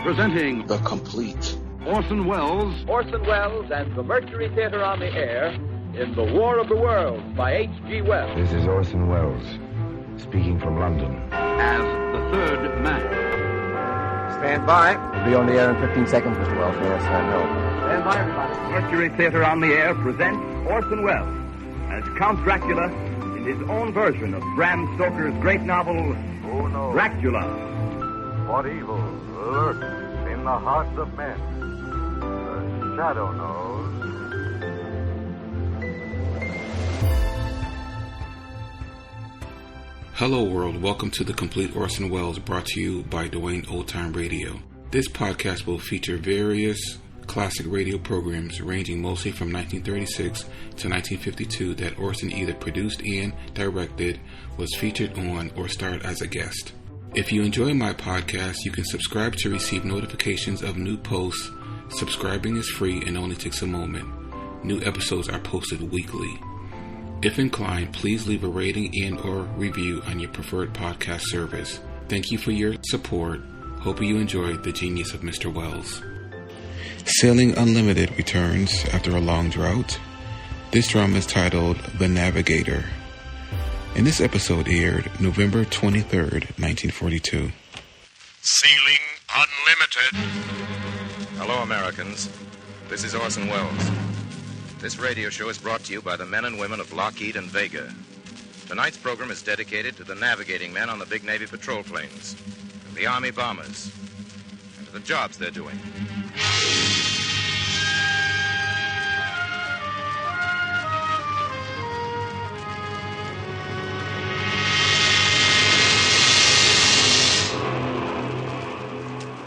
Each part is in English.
Presenting The Complete Orson Welles and the Mercury Theater on the Air in The War of the Worlds by H.G. Wells. This is Orson Welles, speaking from London. as the third man. Stand by. We'll be on the air in 15 seconds, Mr. Wells. Yes, I know. Stand by, everybody. Mercury Theater on the Air presents Orson Welles as Count Dracula in his own version of Bram Stoker's great novel, Who knows Dracula. what evil lurks in the hearts of men? The shadow knows. Hello world, welcome to The Complete Orson Welles, brought to you by Dwayne Old Time Radio. This podcast will feature various classic radio programs ranging mostly from 1936 to 1952 that Orson either produced and directed, was featured on, or starred as a guest. If you enjoy my podcast, you can subscribe to receive notifications of new posts. Subscribing is free and only takes a moment. New episodes are posted weekly. If inclined, please leave a rating and or review on your preferred podcast service. Thank you for your support. Hope you enjoyed the genius of Mr. Welles. Sailing Unlimited returns after a long drought. This drama is titled The Navigator. And this episode aired November 23rd, 1942. Sailing Unlimited. Hello, Americans. This is Orson Welles. This radio show is brought to you by the men and women of Lockheed and Vega. Tonight's program is dedicated to the navigating men on the big Navy patrol planes, and the Army bombers, and to the jobs they're doing.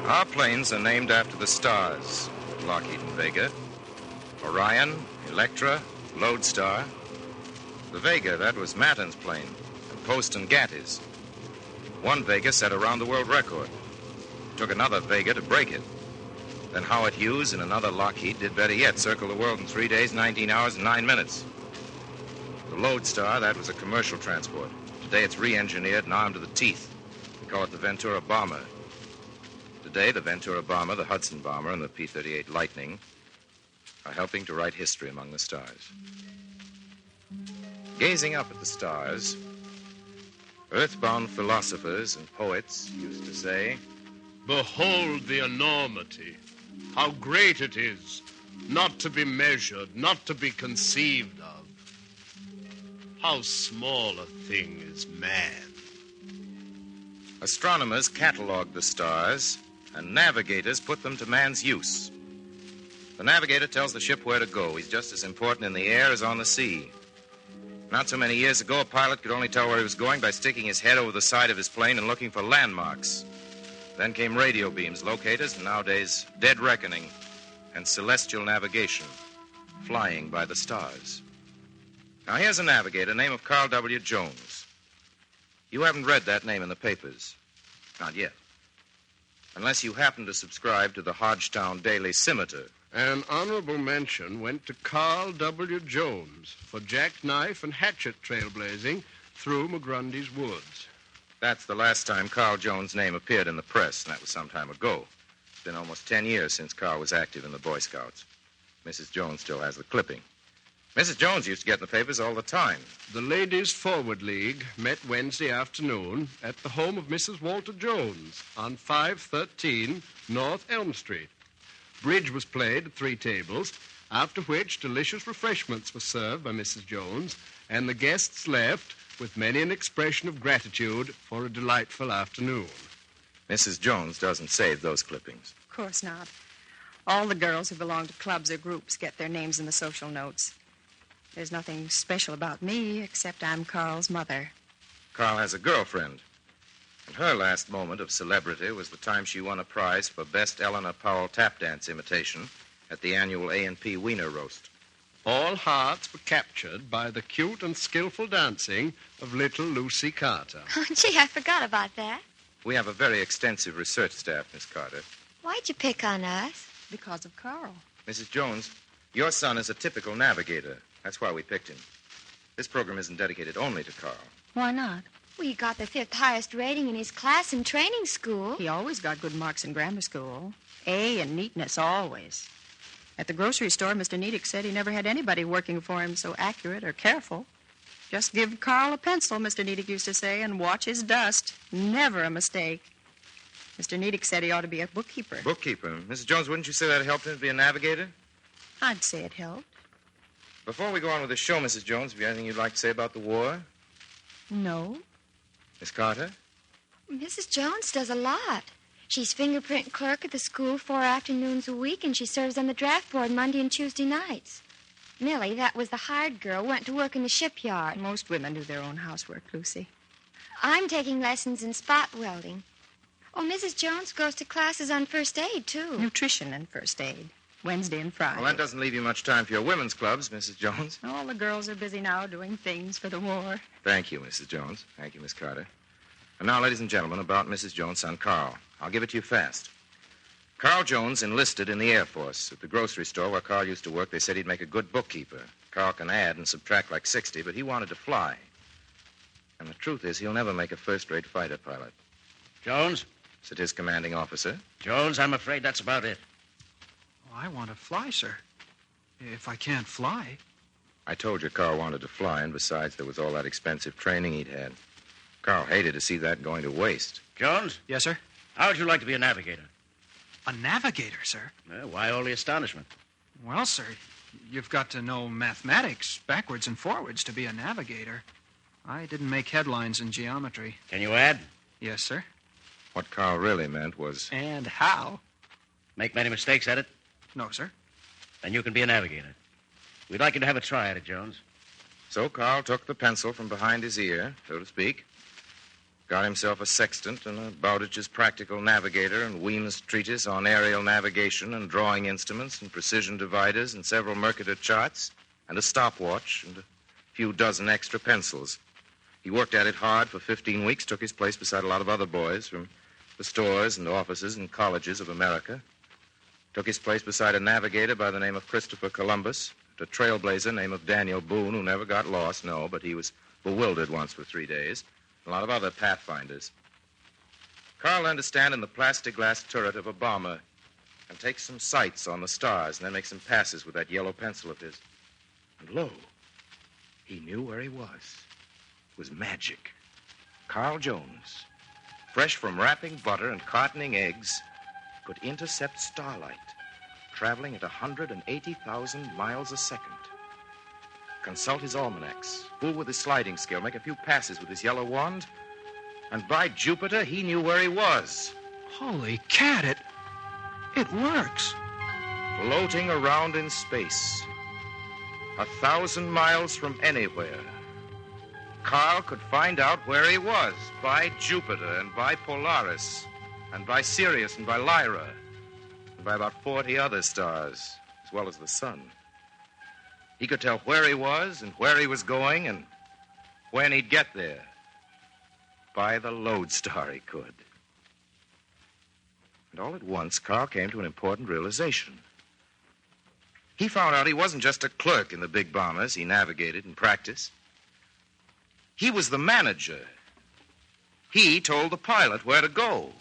Our planes are named after the stars at Lockheed and Vega. Orion, Electra, Lodestar. The Vega, that was Matten's plane, and Post and Gatti's. One Vega set a round-the-world record. It took another Vega to break it. Then Howard Hughes and another Lockheed did better yet, circle the world in 3 days, 19 hours, and 9 minutes. The Lodestar, that was a commercial transport. Today it's re-engineered and armed to the teeth. We call it the Ventura Bomber. Today, the Ventura Bomber, the Hudson Bomber, and the P-38 Lightning are helping to write history among the stars. Gazing up at the stars, earthbound philosophers and poets used to say, Behold the enormity, how great it is, not to be measured, not to be conceived of. How small a thing is man. Astronomers catalogued the stars, and navigators put them to man's use. The navigator tells the ship where to go. He's just as important in the air as on the sea. Not so many years ago, a pilot could only tell where he was going by sticking his head over the side of his plane and looking for landmarks. Then came radio beams, locators, and nowadays dead reckoning and celestial navigation, flying by the stars. Now here's a navigator, name of Carl W. Jones. You haven't read that name in the papers. Not yet. Unless you happen to subscribe to the Hodgetown Daily Scimitar. An honorable mention went to Carl W. Jones for jackknife and hatchet trailblazing through McGrundy's woods. That's the last time Carl Jones' name appeared in the press, and that was some time ago. It's been almost 10 years since Carl was active in the Boy Scouts. Mrs. Jones still has the clipping. Mrs. Jones used to get in the papers all the time. The Ladies Forward League met Wednesday afternoon at the home of Mrs. Walter Jones on 513 North Elm Street. Bridge was played at 3 tables, after which delicious refreshments were served by Mrs. Jones, and the guests left with many an expression of gratitude for a delightful afternoon. Mrs. Jones doesn't save those clippings. Of course not. All the girls who belong to clubs or groups get their names in the social notes. There's nothing special about me, except I'm Carl's mother. Carl has a girlfriend. And her last moment of celebrity was the time she won a prize for Best Eleanor Powell tap dance imitation at the annual A&P Wiener Roast. All hearts were captured by the cute and skillful dancing of little Lucy Carter. Oh, gee, I forgot about that. We have a very extensive research staff, Miss Carter. Why'd you pick on us? Because of Carl. Mrs. Jones, your son is a typical navigator. That's why we picked him. This program isn't dedicated only to Carl. Why not? Well, he got the 5th highest rating in his class in training school. He always got good marks in grammar school. A and neatness, always. At the grocery store, Mr. Nedick said he never had anybody working for him so accurate or careful. Just give Carl a pencil, Mr. Nedick used to say, and watch his dust. Never a mistake. Mr. Nedick said he ought to be a bookkeeper. Bookkeeper? Mrs. Jones, wouldn't you say that helped him to be a navigator? I'd say it helped. Before we go on with the show, Mrs. Jones, have you anything you'd like to say about the war? No. Miss Carter? Mrs. Jones does a lot. She's fingerprint clerk at the school 4 afternoons a week, and she serves on the draft board Monday and Tuesday nights. Millie, that was the hired girl, went to work in the shipyard. Most women do their own housework, Lucy. I'm taking lessons in spot welding. Oh, Mrs. Jones goes to classes on first aid, too. Nutrition and first aid. Wednesday and Friday. Well, that doesn't leave you much time for your women's clubs, Mrs. Jones. All the girls are busy now doing things for the war. Thank you, Mrs. Jones. Thank you, Miss Carter. And now, ladies and gentlemen, about Mrs. Jones' son, Carl. I'll give it to you fast. Carl Jones enlisted in the Air Force. At the grocery store where Carl used to work, they said he'd make a good bookkeeper. Carl can add and subtract like 60, but he wanted to fly. And the truth is, he'll never make a first-rate fighter pilot. Jones? Said his commanding officer. Jones, I'm afraid that's about it. Well, I want to fly, sir. If I can't fly. I told you Carl wanted to fly, and besides, there was all that expensive training he'd had. Carl hated to see that going to waste. Jones? Yes, sir? How would you like to be a navigator? A navigator, sir? Why all the astonishment? Well, sir, you've got to know mathematics backwards and forwards to be a navigator. I didn't make headlines in geometry. Can you add? Yes, sir. What Carl really meant was... And how? Make many mistakes at it? No, sir. Then you can be a navigator. We'd like you to have a try at it, Jones. So Carl took the pencil from behind his ear, so to speak, got himself a sextant and a Bowditch's Practical Navigator and Weems' Treatise on Aerial Navigation and Drawing Instruments and Precision Dividers and several Mercator charts and a stopwatch and a few dozen extra pencils. He worked at it hard for 15 weeks, took his place beside a lot of other boys from the stores and offices and colleges of America, took his place beside a navigator by the name of Christopher Columbus, a trailblazer named of Daniel Boone, who never got lost, no, but he was bewildered once for 3 days, a lot of other pathfinders. Carl learned to stand in the plastic glass turret of a bomber and take some sights on the stars and then make some passes with that yellow pencil of his. And lo, he knew where he was. It was magic. Carl Jones, fresh from wrapping butter and cartoning eggs, could intercept starlight, traveling at 180,000 miles a second. Consult his almanacs, fool with his sliding scale, make a few passes with his yellow wand, and by Jupiter, he knew where he was. Holy cat, it works. Floating around in space, 1,000 miles from anywhere. Carl could find out where he was by Jupiter and by Polaris and by Sirius and by Lyra and by about 40 other stars, as well as the sun. He could tell where he was and where he was going and when he'd get there. By the lodestar he could. And all at once, Carl came to an important realization. He found out he wasn't just a clerk in the big bombers he navigated and practiced. He was the manager. He told the pilot where to go.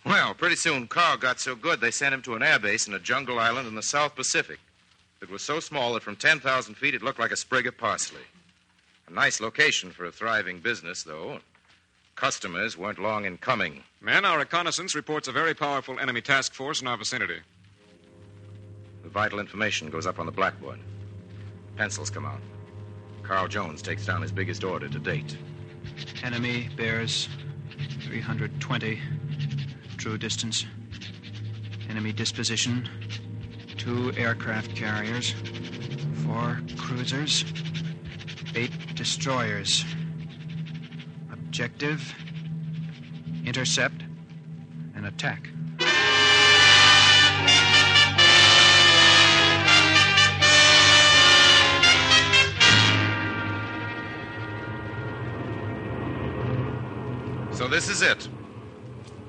Well, pretty soon, Carl got so good they sent him to an airbase in a jungle island in the South Pacific. It was so small that from 10,000 feet it looked like a sprig of parsley. A nice location for a thriving business, though. Customers weren't long in coming. Men, our reconnaissance reports a very powerful enemy task force in our vicinity. The vital information goes up on the blackboard. Pencils come out. Carl Jones takes down his biggest order to date. Enemy bears 320. True distance. Enemy disposition. 2 aircraft carriers. 4 cruisers. 8 destroyers. Objective. Intercept. And attack. So this is it.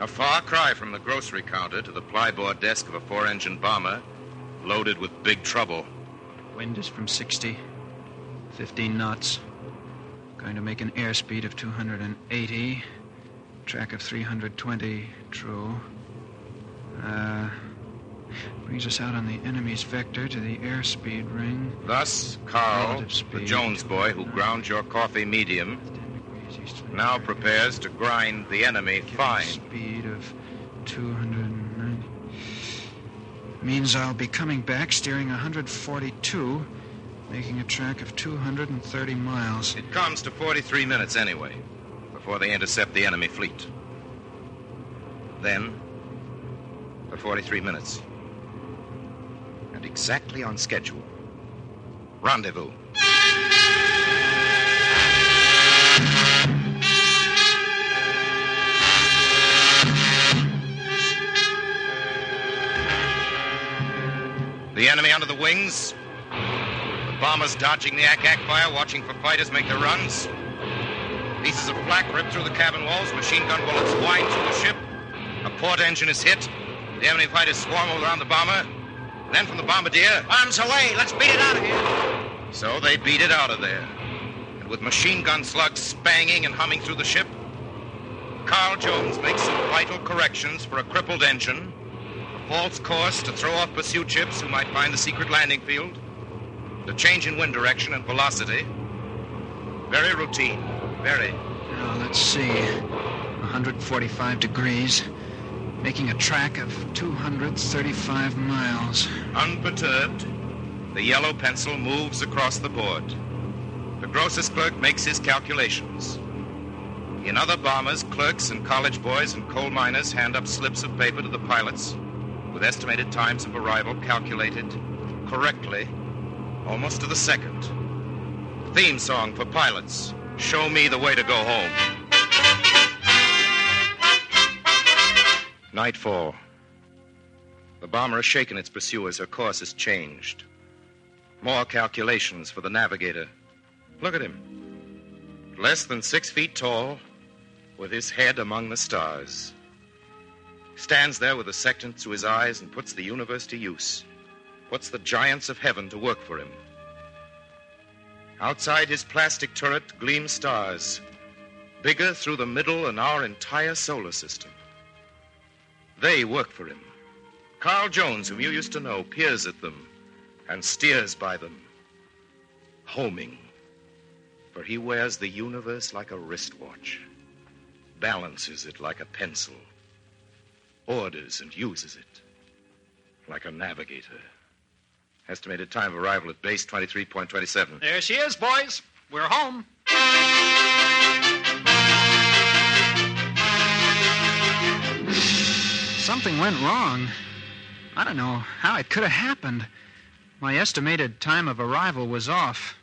A far cry from the grocery counter to the plyboard desk of a 4-engine bomber loaded with big trouble. Wind is from 60, 15 knots. Going to make an airspeed of 280. Track of 320, true. Brings us out on the enemy's vector to the airspeed ring. Thus, Carl, the Jones boy who ground your coffee medium, now prepares to grind the enemy fine. Speed of 290. Means I'll be coming back steering 142, making a track of 230 miles. It comes to 43 minutes anyway, before they intercept the enemy fleet. Then, for 43 minutes. And exactly on schedule. Rendezvous. The enemy under the wings. The bombers dodging the ack-ack fire, watching for fighters make their runs. Pieces of flak rip through the cabin walls. Machine gun bullets whine through the ship. A port engine is hit. The enemy fighters swarm around the bomber. Then from the bombardier... Bombs away! Let's beat it out of here! So they beat it out of there. And with machine gun slugs spanging and humming through the ship, Carl Jones makes some vital corrections for a crippled engine, a false course to throw off pursuit ships who might find the secret landing field, the change in wind direction and velocity. Very routine. Very. Now, let's see. 145 degrees. Making a track of 235 miles. Unperturbed, the yellow pencil moves across the board. The grocer's clerk makes his calculations. In other bombers, clerks and college boys and coal miners hand up slips of paper to the pilots with estimated times of arrival calculated correctly, almost to the second. Theme song for pilots. Show me the way to go home. Nightfall. The bomber has shaken its pursuers. Her course has changed. More calculations for the Navigator. Look at him. Less than 6 feet tall, with his head among the stars. Stands there with a sextant to his eyes and puts the universe to use. Puts the giants of heaven to work for him. Outside his plastic turret gleam stars, bigger through the middle than our entire solar system. They work for him. Carl Jones, whom you used to know, peers at them and steers by them, homing. For he wears the universe like a wristwatch, balances it like a pencil, orders and uses it like a navigator. Estimated time of arrival at base 23.27. There she is, boys. We're home. Something went wrong. I don't know how it could have happened. My estimated time of arrival was off.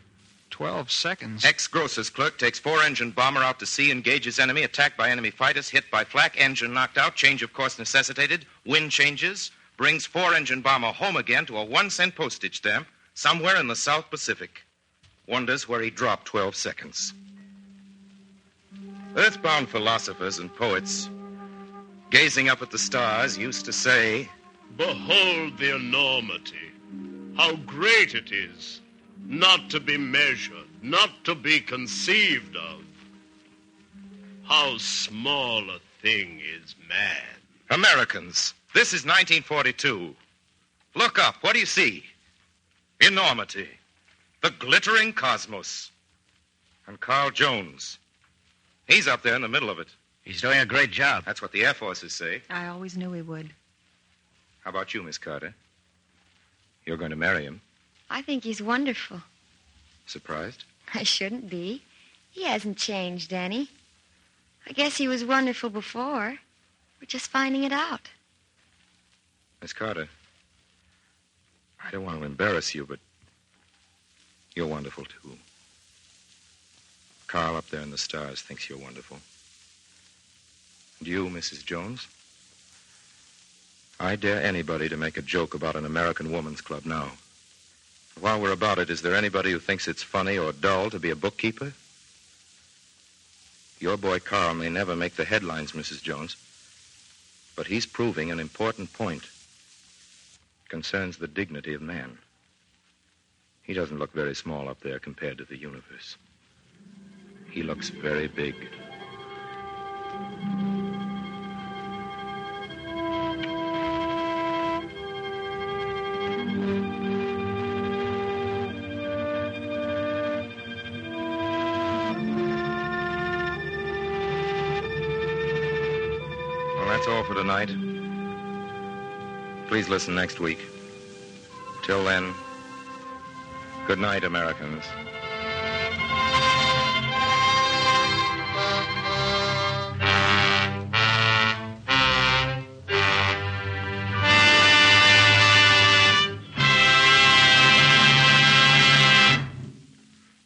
12 seconds. Ex-grocer's clerk takes 4-engine bomber out to sea, engages enemy, attacked by enemy fighters, hit by flak, engine knocked out, change of course necessitated, wind changes, brings 4-engine bomber home again to a 1-cent postage stamp somewhere in the South Pacific. Wonders where he dropped 12 seconds. Earthbound philosophers and poets, gazing up at the stars, used to say, "Behold the enormity, how great it is, not to be measured, not to be conceived of. How small a thing is man." Americans, this is 1942. Look up. What do you see? Enormity. The glittering cosmos. And Carl Jones. He's up there in the middle of it. He's doing a great job. That's what the Air Forces say. I always knew he would. How about you, Miss Carter? You're going to marry him. I think he's wonderful. Surprised? I shouldn't be. He hasn't changed any. I guess he was wonderful before. We're just finding it out. Miss Carter, I don't want to embarrass you, but you're wonderful, too. Carl up there in the stars thinks you're wonderful. And you, Mrs. Jones? I dare anybody to make a joke about an American Woman's Club now. While we're about it, is there anybody who thinks it's funny or dull to be a bookkeeper? Your boy Carl may never make the headlines, Mrs. Jones, but he's proving an important point. It concerns the dignity of man. He doesn't look very small up there compared to the universe. He looks very big. Well, that's all for tonight. Please listen next week. Till then, good night, Americans.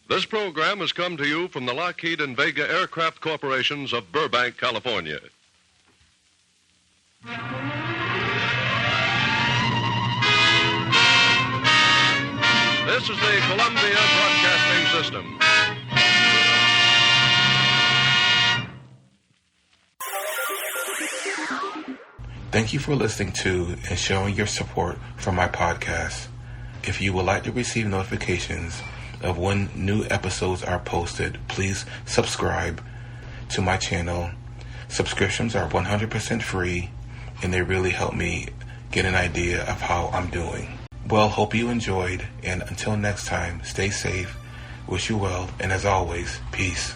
This program has come to you from the Lockheed and Vega Aircraft Corporations of Burbank, California. This is the Columbia Broadcasting System. Thank you for listening to and showing your support for my podcast. If you would like to receive notifications of when new episodes are posted, please subscribe to my channel. Subscriptions are 100% free, and they really help me get an idea of how I'm doing. Well, hope you enjoyed, and until next time, stay safe, wish you well, and as always, peace.